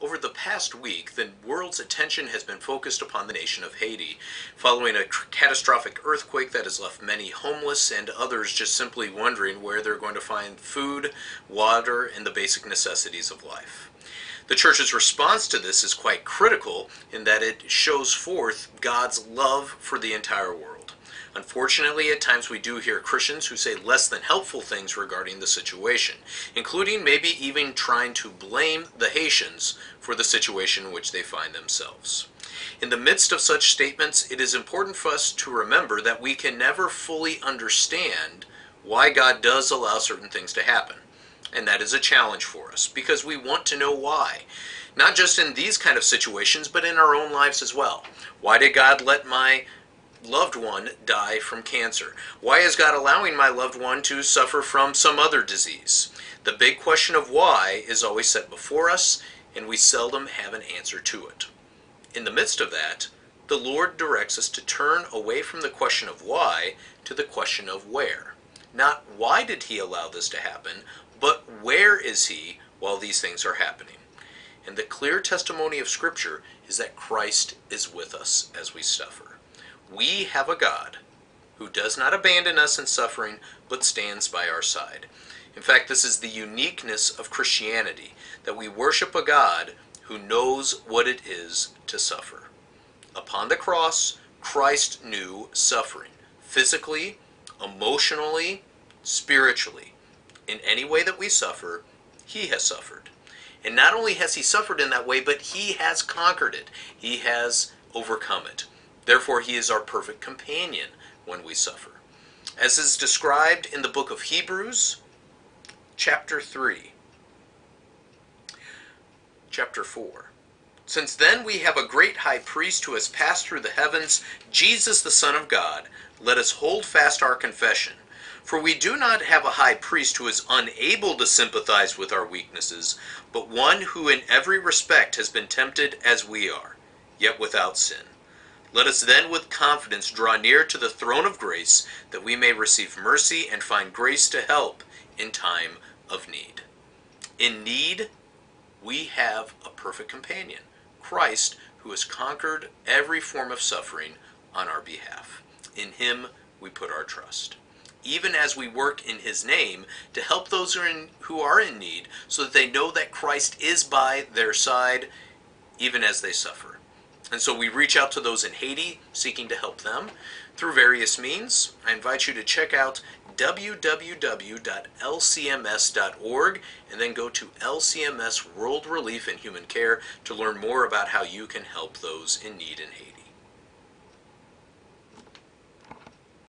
Over the past week, the world's attention has been focused upon the nation of Haiti, following a catastrophic earthquake that has left many homeless and others just simply wondering where they're going to find food, water, and the basic necessities of life. The church's response to this is quite critical in that it shows forth God's love for the entire world. Unfortunately, at times we do hear Christians who say less than helpful things regarding the situation, including maybe even trying to blame the Haitians for the situation in which they find themselves. In the midst of such statements, it is important for us to remember that we can never fully understand why God does allow certain things to happen. And that is a challenge for us, because we want to know why. Not just in these kind of situations, but in our own lives as well. Why did God let my loved one die from cancer? Why is God allowing my loved one to suffer from some other disease? The big question of why is always set before us, and we seldom have an answer to it. In the midst of that, the Lord directs us to turn away from the question of why to the question of where. Not why did He allow this to happen, but where is He while these things are happening? And the clear testimony of Scripture is that Christ is with us as we suffer. We have a God who does not abandon us in suffering, but stands by our side. In fact, this is the uniqueness of Christianity, that we worship a God who knows what it is to suffer. Upon the cross, Christ knew suffering, physically, emotionally, spiritually. In any way that we suffer, He has suffered. And not only has He suffered in that way, but He has conquered it. He has overcome it. Therefore, He is our perfect companion when we suffer. As is described in the book of Hebrews, chapter 3, chapter 4. Since then we have a great high priest who has passed through the heavens, Jesus the Son of God. Let us hold fast our confession. For we do not have a high priest who is unable to sympathize with our weaknesses, but one who in every respect has been tempted as we are, yet without sin. Let us then with confidence draw near to the throne of grace, that we may receive mercy and find grace to help in time of need. In need, we have a perfect companion, Christ, who has conquered every form of suffering on our behalf. In Him we put our trust, even as we work in His name to help those who are in need, so that they know that Christ is by their side, even as they suffer. And so we reach out to those in Haiti, seeking to help them through various means. I invite you to check out www.lcms.org and then go to LCMS World Relief and Human Care to learn more about how you can help those in need in Haiti.